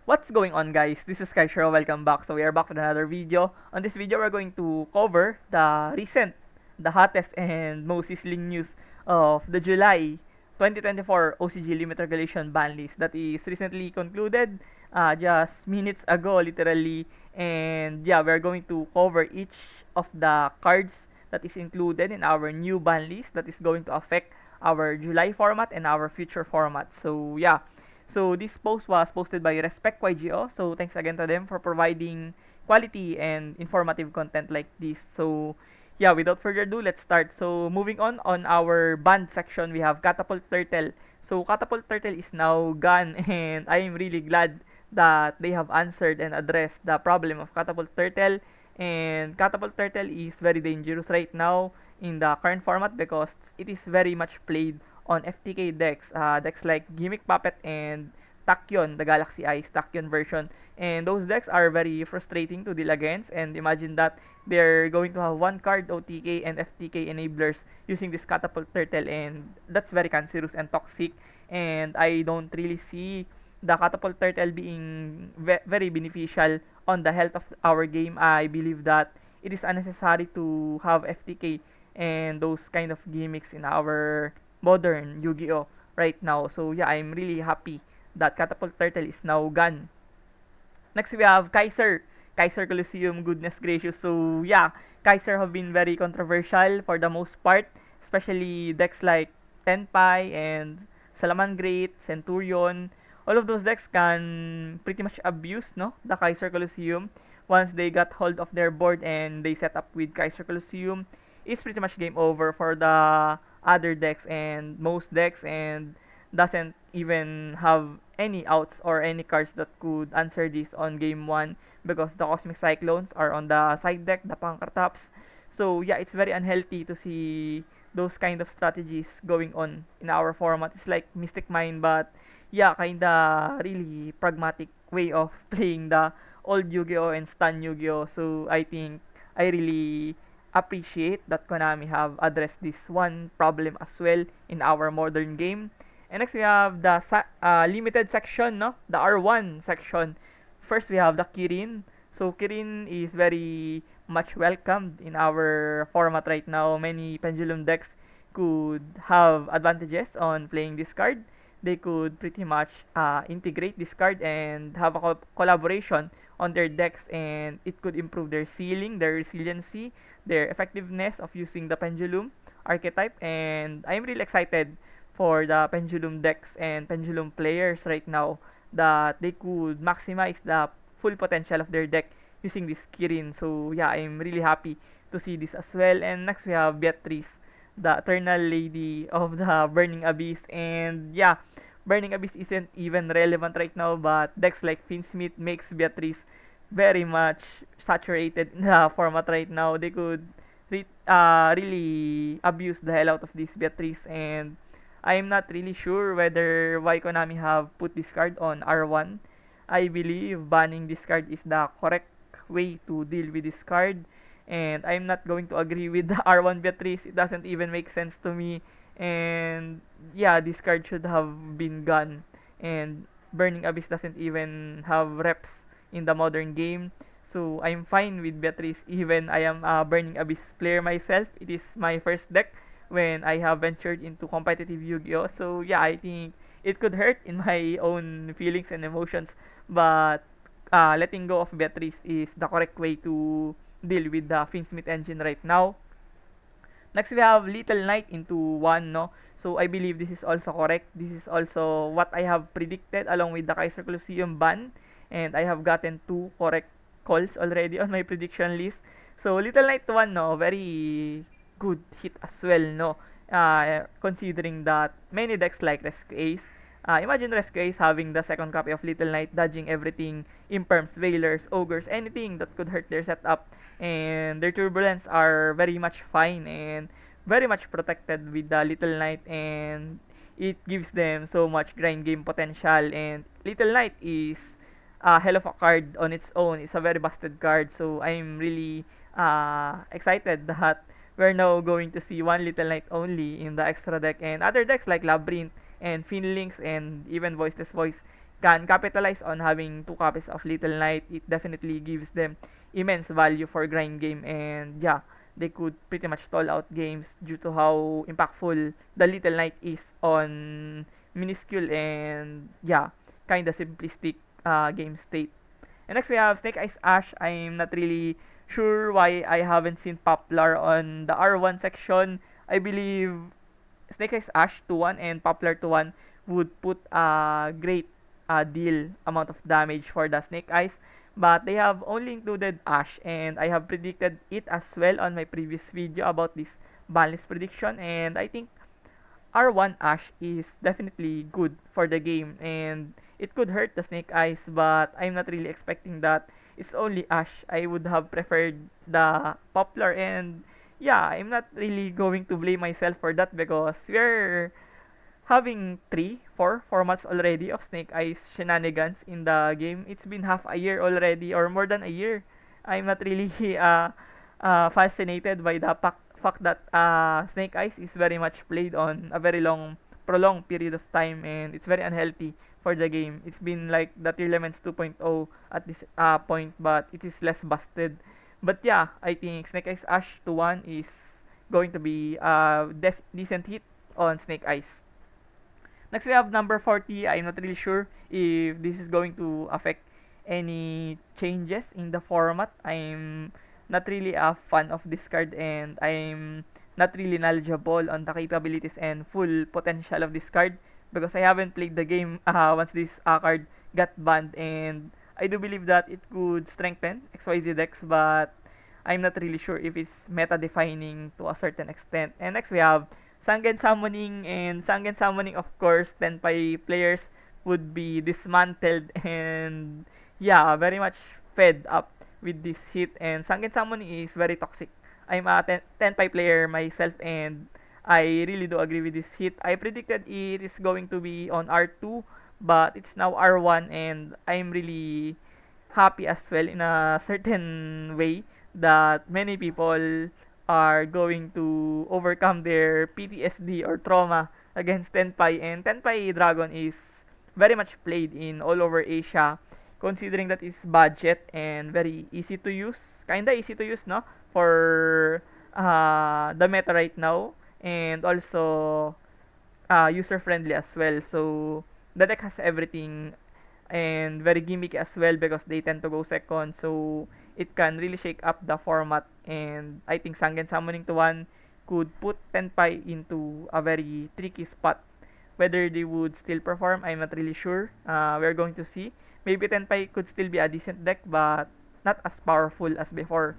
What's going on, guys? This is Kaishro. Welcome back. So we are back with another video. On this video, we're going to cover the hottest and most sizzling news of the July 2024 OCG limit regulation ban list that is recently concluded just minutes ago, literally. And yeah, we're going to cover each of the cards that is included in our new ban list that is going to affect our July format and our future format. So yeah, so this post was posted by Respect YGO. So thanks again to them for providing quality and informative content like this. So yeah, without further ado, let's start. So moving on our band section, we have Catapult Turtle. So Catapult Turtle is now gone, and I am really glad that they have answered and addressed the problem of Catapult Turtle. And Catapult Turtle is very dangerous right now in the current format because it is very much played on FTK decks, decks like Gimmick Puppet and Tachyon, the Galaxy Eyes Tachyon version. And those decks are very frustrating to deal against. And imagine that they're going to have one card OTK and FTK enablers using this Catapult Turtle, and that's very cancerous and toxic. And I don't really see the Catapult Turtle being very beneficial on the health of our game. I believe that it is unnecessary to have FTK and those kind of gimmicks in our modern Yu-Gi-Oh right now. So yeah, I'm really happy that Catapult Turtle is now gone. Next we have Kaiser. Kaiser Colosseum, goodness gracious. So yeah, Kaiser have been very controversial for the most part, especially decks like Tenpai and Salaman Great, Centurion. All of those decks can pretty much abuse the Kaiser Colosseum. Once they got hold of their board and they set up with Kaiser Colosseum, it's pretty much game over for the other decks and most decks, and doesn't even have any outs or any cards that could answer this on game 1 because the Cosmic Cyclones are on the side deck, the Pankrataps. So yeah, it's very unhealthy to see those kind of strategies going on in our format. It's like Mystic Mine, but yeah, kinda really pragmatic way of playing the old Yu-Gi-Oh and Stan Yu-Gi-Oh. So I think I really appreciate that Konami have addressed this one problem as well in our modern game. And next we have the limited section, no? The R1 section. First we have the Kirin. So Kirin is very much welcomed in our format right now. Many Pendulum decks could have advantages on playing this card. They could pretty much integrate this card and have a collaboration on their decks, and it could improve their ceiling, their resiliency, their effectiveness of using the Pendulum archetype. And I'm really excited for the Pendulum decks and Pendulum players right now that they could maximize the full potential of their deck using this Kirin. So yeah, I'm really happy to see this as well. And next we have Beatrice, the Eternal Lady of the Burning Abyss. And yeah, Burning Abyss isn't even relevant right now, but decks like Finsmith makes Beatrice very much saturated in the format right now. They could really abuse the hell out of this Beatrice, and I'm not really sure whether why Konami have put this card on R1. I believe banning this card is the correct way to deal with this card, and I'm not going to agree with the R1 Beatrice. It doesn't even make sense to me. And yeah, this card should have been gone. And Burning Abyss doesn't even have reps in the modern game. So I'm fine with Beatrice, even I am a Burning Abyss player myself. It is my first deck when I have ventured into competitive Yu-Gi-Oh! So yeah, I think it could hurt in my own feelings and emotions, but letting go of Beatrice is the correct way to deal with the Finsmith engine right now. Next, we have Little Knight into 1, no? So, I believe this is also correct. This is also what I have predicted along with the Kaiser Colosseum ban. And I have gotten 2 correct calls already on my prediction list. So, Little Knight 1, no? Very good hit as well, no? Considering that many decks like Rescue Ace, imagine Rescue Ace having the second copy of Little Knight, dodging everything, Imperms, Veilers, Ogres, anything that could hurt their setup, and their turbulence are very much fine and very much protected with the Little Knight, and it gives them so much grind game potential. And Little Knight is a hell of a card on its own. It's a very busted card, so I'm really excited that we're now going to see one Little Knight only in the extra deck, and other decks like Labyrinth and Finlinks and even Voiceless Voice can capitalize on having two copies of Little Knight, it definitely gives them immense value for grind game, and yeah, they could pretty much stall out games due to how impactful the Little Knight is on minuscule and yeah, kinda simplistic game state. And next we have Snake Eyes Ash. I'm not really sure why I haven't seen Poplar on the R1 section. I believe Snake Eyes Ash to 1 and Poplar to 1 would put a great deal amount of damage for the Snake Eyes. But they have only included Ash, and I have predicted it as well on my previous video about this balance prediction, and I think R1 Ash is definitely good for the game, and it could hurt the Snake Eyes, but I'm not really expecting that. It's only Ash. I would have preferred the Poplar, and yeah, I'm not really going to blame myself for that because we're having four months already of Snake Eyes shenanigans in the game. It's been half a year already, or more than a year. I'm not really fascinated by the fact that Snake Eyes is very much played on a very prolonged period of time, and it's very unhealthy for the game. It's been like the Tier Elements 2.0 at this point, but it is less busted. But yeah, I think Snake Eyes Ash to 1 is going to be a decent hit on Snake Eyes. Next, we have number 40. I'm not really sure if this is going to affect any changes in the format. I'm not really a fan of this card, and I'm not really knowledgeable on the capabilities and full potential of this card because I haven't played the game once this card got banned, and I do believe that it could strengthen XYZ decks, but I'm not really sure if it's meta defining to a certain extent. And next we have Sangen Summoning, and Sangen Summoning, of course, Tenpai players would be dismantled and yeah, very much fed up with this hit, and Sangen Summoning is very toxic. I'm a Tenpai player myself, and I really do agree with this hit. I predicted it is going to be on R2, but it's now R1, and I'm really happy as well in a certain way that many people are going to overcome their PTSD or trauma against Tenpai, and Tenpai Dragon is very much played in all over Asia, considering that it's budget and very easy to use, kinda easy to use, no, for the meta right now, and also user friendly as well. So the deck has everything and very gimmicky as well because they tend to go second. So it can really shake up the format, and I think Sangen Summoning to 1 could put Tenpai into a very tricky spot. Whether they would still perform, I'm not really sure. We're going to see. Maybe Tenpai could still be a decent deck, but not as powerful as before.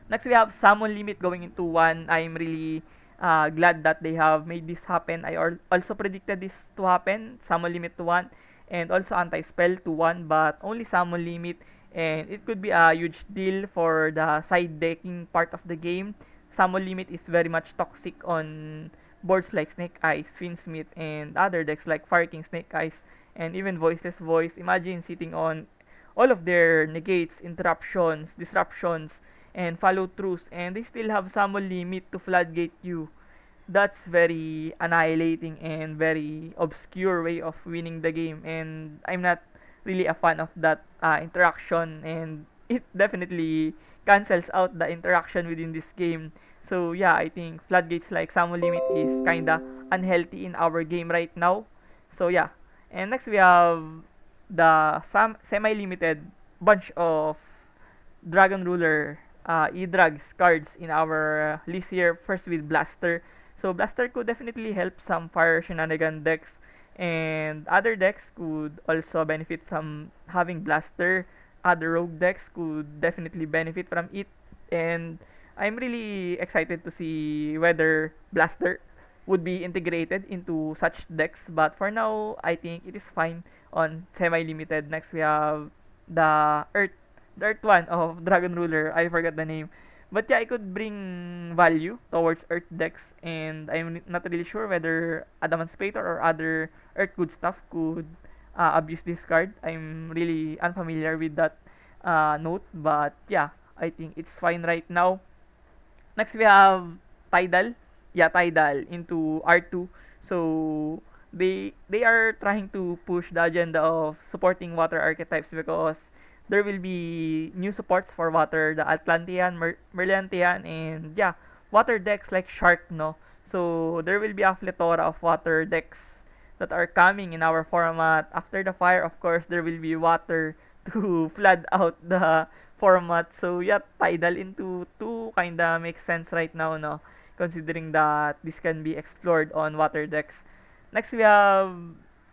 Next, we have Summon Limit going into 1. I'm really glad that they have made this happen. I also predicted this to happen. Summon Limit to 1 and also Anti-Spell to 1, but only Summon Limit. And it could be a huge deal for the side decking part of the game. Summon Limit is very much toxic on boards like Snake Eyes, Finsmith, and other decks like Fire King, Snake Eyes, and even Voiceless Voice. Imagine sitting on all of their negates, interruptions, disruptions, and follow throughs, and they still have summon limit to floodgate you. That's very annihilating and very obscure way of winning the game, and I'm not really a fan of that interaction, and it definitely cancels out the interaction within this game. So yeah, I think floodgates like summon limit is kinda unhealthy in our game right now. So yeah, and next we have the semi-limited bunch of Dragon Ruler E-Drugs cards in our list here. First with Blaster. So Blaster could definitely help some Fire Shenanigan decks, and other decks could also benefit from having Blaster. Other Rogue decks could definitely benefit from it, and I'm really excited to see whether Blaster would be integrated into such decks. But for now, I think it is fine on semi-limited. Next, we have the Earth one of Dragon Ruler. I forgot the name. But yeah, I could bring value towards Earth decks, and I'm not really sure whether Adamantipator or other Earth good stuff could abuse this card. I'm really unfamiliar with that note, but yeah, I think it's fine right now. Next, we have Tidal. Yeah, Tidal into R2. So, they are trying to push the agenda of supporting water archetypes because there will be new supports for water, the Atlantean, Merliantian, and yeah, water decks like Shark, no? So there will be a plethora of water decks that are coming in our format. After the fire, of course, there will be water to flood out the format. So yeah, tidal into two kinda makes sense right now, no? Considering that this can be explored on water decks. Next, we have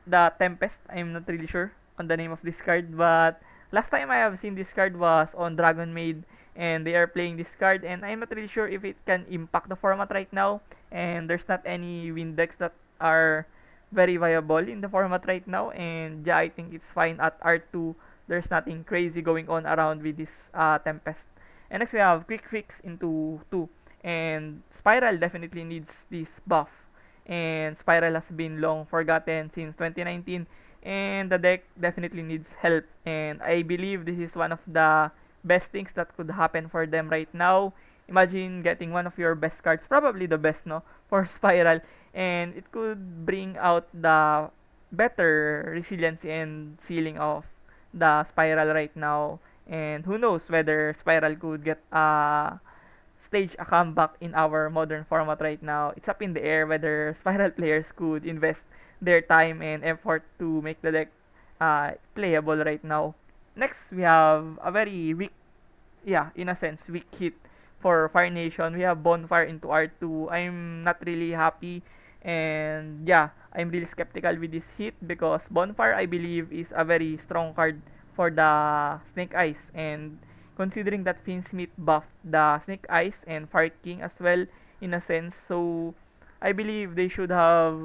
the Tempest. I'm not really sure on the name of this card, but last time I have seen this card was on Dragon Maid, and they are playing this card, and I'm not really sure if it can impact the format right now. And there's not any win decks that are very viable in the format right now. And yeah, I think it's fine at R2. There's nothing crazy going on around with this Tempest. And next we have Quick Fix into 2. And Spiral definitely needs this buff. And Spiral has been long forgotten since 2019. And the deck definitely needs help. And I believe this is one of the best things that could happen for them right now. Imagine getting one of your best cards, probably the best, no, for Spiral. And it could bring out the better resiliency and ceiling of the Spiral right now. And who knows whether Spiral could get stage a comeback in our modern format right now. It's up in the air whether Spiral players could invest their time and effort to make the deck playable right now. Next, we have a very weak, yeah, in a sense, weak hit for Fire Nation. We have Bonfire into R2. I'm not really happy, and yeah, I'm really skeptical with this hit because Bonfire, I believe, is a very strong card for the Snake Eyes, and considering that Finsmith buffed the Snake Eyes and Fire King as well, in a sense, so I believe they should have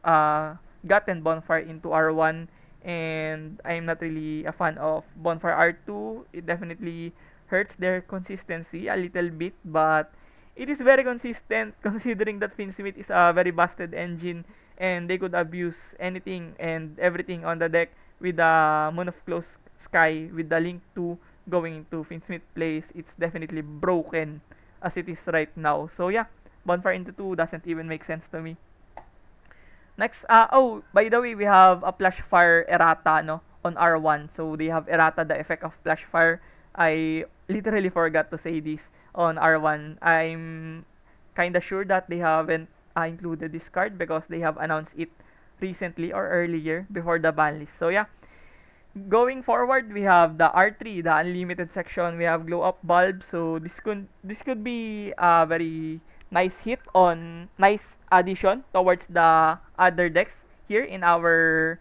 uh, gotten Bonfire into R1, and I'm not really a fan of Bonfire R2. It definitely hurts their consistency a little bit, but it is very consistent considering that Finsmith is a very busted engine, and they could abuse anything and everything on the deck with the Moon of Close Sky with the Link 2 going into Finsmith place. It's definitely broken as it is right now. So yeah, Bonfire into 2 doesn't even make sense to me. Next, oh, by the way, we have a Flash Fire errata, no, on R1. So they have errata the effect of Flash Fire. I literally forgot to say this on R1. I'm kinda sure that they haven't included this card because they have announced it recently or earlier before the ban list. So yeah, going forward, we have the R3, the unlimited section. We have glow up bulb. So this could be a very nice hit on nice addition towards the other decks here in our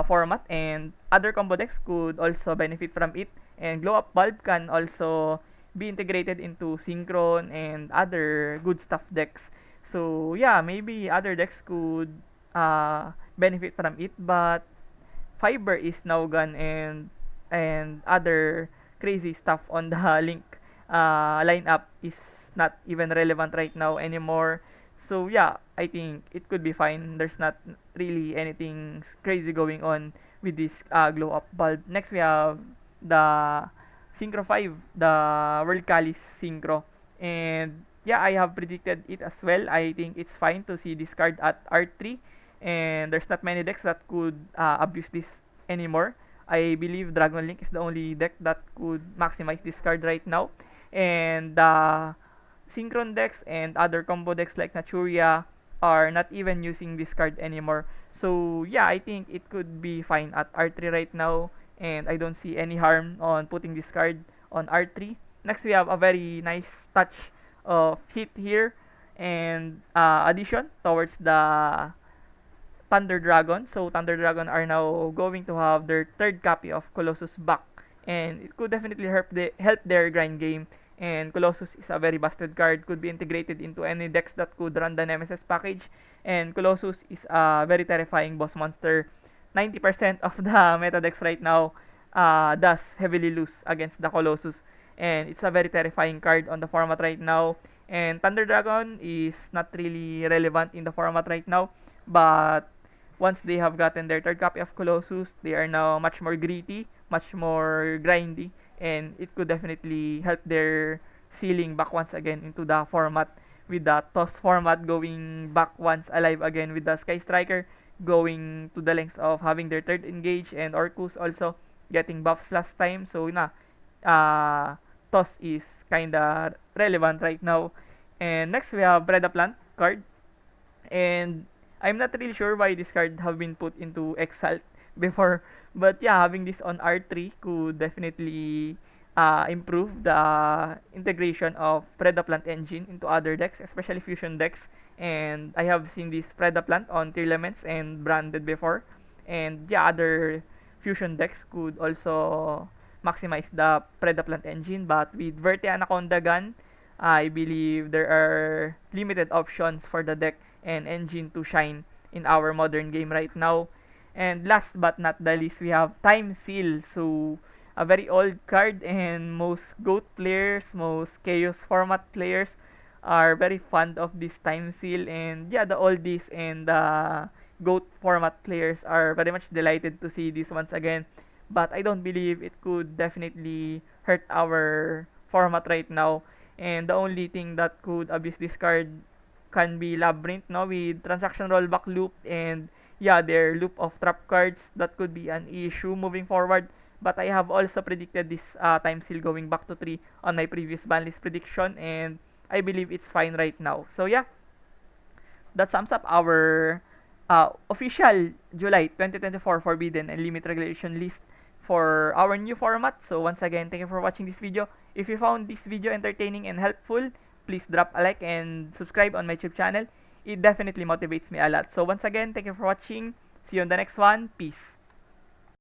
format, and other combo decks could also benefit from it. And glow up bulb can also be integrated into synchron and other good stuff decks. So yeah, maybe other decks could benefit from it, but Fiber is now gone, and other crazy stuff on the Link lineup is not even relevant right now anymore. So yeah, I think it could be fine. There's not really anything crazy going on with this glow up bulb. Next we have the Synchro 5, the World Calis Synchro. And yeah, I have predicted it as well. I think it's fine to see this card at R3, and there's not many decks that could abuse this anymore. I believe Dragon Link is the only deck that could maximize this card right now. And Synchron decks and other combo decks like Naturia are not even using this card anymore. So yeah, I think it could be fine at R3 right now, and I don't see any harm on putting this card on R3. Next, we have a very nice touch of hit here and addition towards the Thunder Dragon. So Thunder Dragon are now going to have their third copy of Colossus back, and it could definitely help their grind game. And Colossus is a very busted card, could be integrated into any decks that could run the Nemesis package. And Colossus is a very terrifying boss monster. 90% of the meta decks right now does heavily lose against the Colossus, and it's a very terrifying card on the format right now. And Thunder Dragon is not really relevant in the format right now, but once they have gotten their third copy of Colossus, they are now much more gritty, much more grindy, and it could definitely help their ceiling back once again into the format, with the toss format going back once alive again with the Sky Striker going to the lengths of having their third engage, and Orcus also getting buffs last time. So na, Toss is kinda relevant right now. And next we have Predaplant card, and I'm not really sure why this card have been put into Exalt before, but yeah, having this on R3 could definitely improve the integration of Predaplant engine into other decks, especially fusion decks. And I have seen this Predaplant on Tearlaments and branded before, and yeah, other fusion decks could also maximize the Predaplant engine. But with Verte Anaconda Gun, I believe there are limited options for the deck and engine to shine in our modern game right now. And last but not the least, we have Time Seal. So, a very old card, and most GOAT players, most Chaos format players are very fond of this Time Seal. And yeah, the oldies and the GOAT format players are very much delighted to see this once again. But I don't believe it could definitely hurt our format right now. And the only thing that could abuse this card can be Labyrinth, no, with transaction rollback loop, and yeah, their loop of trap cards that could be an issue moving forward. But I have also predicted this time seal going back to 3 on my previous banlist prediction, and I believe it's fine right now. So yeah, that sums up our official July 2024 Forbidden and Limit Regulation list for our new format. So once again, thank you for watching this video. If you found this video entertaining and helpful, please drop a like and subscribe on my YouTube channel. It definitely motivates me a lot. So once again, thank you for watching. See you on the next one. Peace.